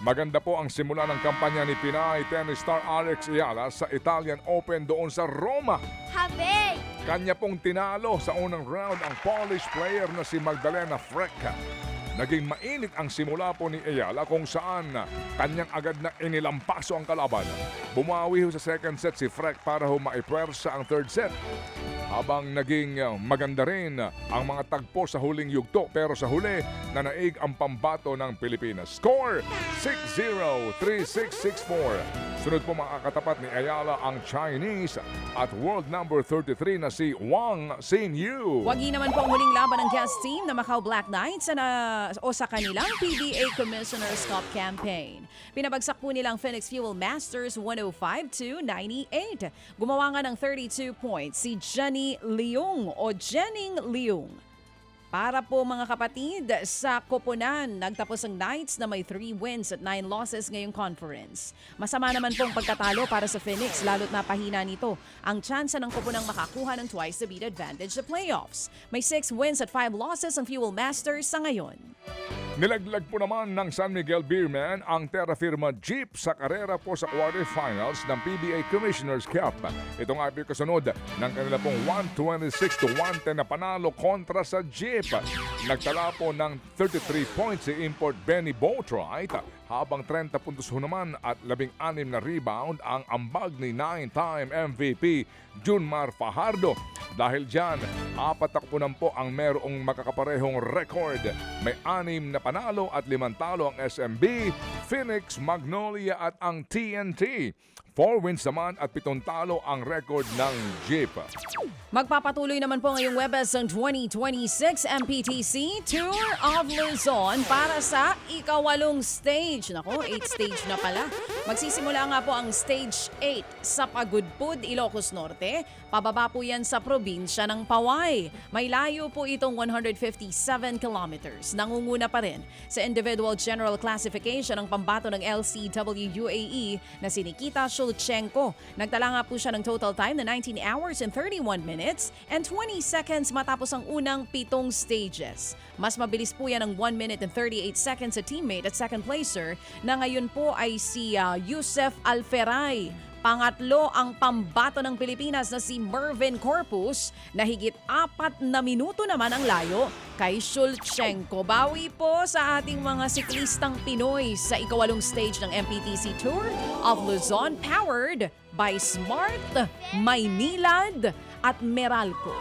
Maganda po ang simula ng kampanya ni Pinay tennis star Alex Ayala sa Italian Open doon sa Roma. Habe! Kanya pong tinalo sa unang round ang Polish player na si Magdalena Frek. Naging mainit ang simula po ni Ayala kung saan kanyang agad na inilampaso ang kalaban. Bumawi ho sa second set si Frek para ho maipwersa ang third set. Habang naging maganda rin ang mga tagpo sa huling yugto pero sa huli nanaig ang pambato ng Pilipinas. Score 6-0, 3-6-6-4. Sunod po mga katapat ni Ayala ang Chinese at world number 33 na si Wang Xinyu. Wagi naman po ang huling laban ng guest team na Macau Black Knights sa kanilang PBA Commissioner's Cup campaign. Pinabagsak po nilang Phoenix Fuel Masters 105-98. Gumawa nga ng 32 points si Jenny Leung o Jenning Leung. Para po mga kapatid, sa koponan, nagtapos ang Knights na may 3 wins at 9 losses ngayong conference. Masama naman pong pagkatalo para sa Phoenix, lalo't napahina nito ang tsansa ng koponang makakuha ng twice the beat advantage sa playoffs. May 6 wins at 5 losses ang Fuel Masters sa ngayon. Nilaglag po naman ng San Miguel Beerman ang Terra Firma Jeep sa karera po sa quarterfinals ng PBA Commissioner's Cup. Ito nga ay kasunod ng kanila pong 126-110 na panalo kontra sa Jeep. Nagtala po ng 33 points si import Benny Boatwright habang 30 puntos ho naman at 16 na rebound ang ambag ni 9-time MVP Junmar Fajardo. Dahil dyan, 4 takpunan po ang merong makakaparehong record. May 6 na panalo at 5 talo ang SMB, Phoenix, Magnolia at ang TNT. 4 wins naman at 7 talo ang record ng Jeep. Magpapatuloy naman po ngayong Webes ang 2026 MPTC Tour of Luzon para sa ika-8 stage. Nako, 8 stage na pala. Magsisimula nga po ang stage 8 sa Pagudpud, Ilocos Norte. Pababa po yan sa probinsya ng Paway. May layo po itong 157 kilometers. Nangunguna pa rin sa individual general classification ang pambato ng LCW UAE na si Nikita Shulchenko. Nagtala nga po siya ng total time na 19 hours and 31 minutes and 20 seconds matapos ang unang 7 stages. Mas mabilis po yan ng 1 minute and 38 seconds sa teammate at second placer na ngayon po ay si Yusef Alferay. Pangatlo ang pambato ng Pilipinas na si Mervin Corpus na higit 4 na minuto naman ang layo kay Shulchenko. Bawi po sa ating mga siklistang Pinoy sa ika-8 stage ng MPTC Tour of Luzon powered by Smart, Maynilad at Meralco.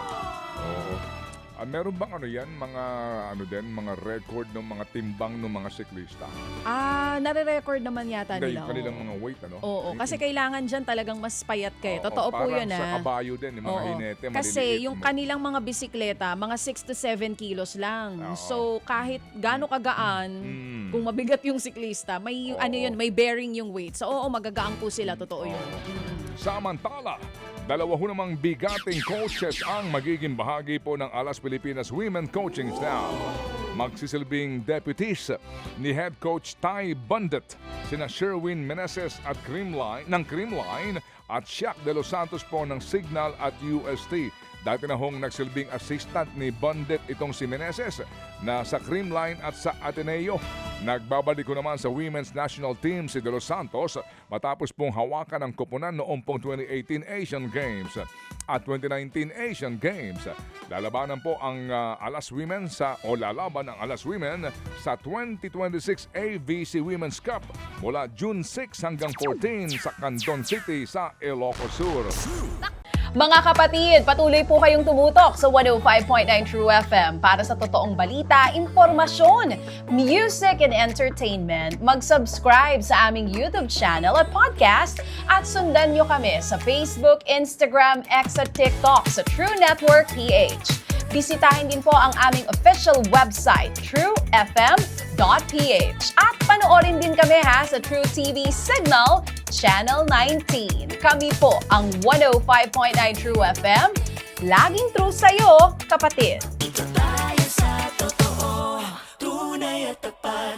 Meron bang mga record ng mga timbang ng mga siklista? Nare-record naman yata Hindi, nila. kanilang mga weight, ano? Oo, kasi kailangan dyan talagang mas payat kayo. Totoo po yun, Parang sa kabayo din, yung mga hinete, maliliit. Kasi yung kanilang mga bisikleta, mga 6 to 7 kilos lang. Oo. So kahit gaano kagaan, kung mabigat yung siklista, may may bearing yung weight. So magagaan po sila, totoo yun. Samantala, 2 namang bigating coaches ang magiging bahagi po ng Alas Pilipinas Women Coaching Staff. Magsisilbing deputies ni Head Coach Ty Bundet, sina Sherwin Meneses at Creamline at Shaq De Los Santos po ng Signal at UST. Dati na hong nagsilbing assistant ni Bundet itong si Meneses na sa Creamline at sa Ateneo. Nagbabalik ko naman sa Women's National Team si De Los Santos matapos pong hawakan ng koponan noong pong 2018 Asian Games at 2019 Asian Games. Lalaban ang Alas Women sa 2026 AVC Women's Cup mula June 6 hanggang 14 sa Canton City sa Ilocos Sur. Mga kapatid, patuloy po kayong tumutok sa 105.9 True FM para sa totoong balita, impormasyon, music and entertainment. Mag-subscribe sa aming YouTube channel at podcast at sundan nyo kami sa Facebook, Instagram, X at TikTok sa True Network PH. Bisitahin din po ang aming official website, truefm.ph. At panoorin din kami sa True TV Signal, Channel 19. Kami po ang 105.9 True FM. Laging true sa'yo, kapatid.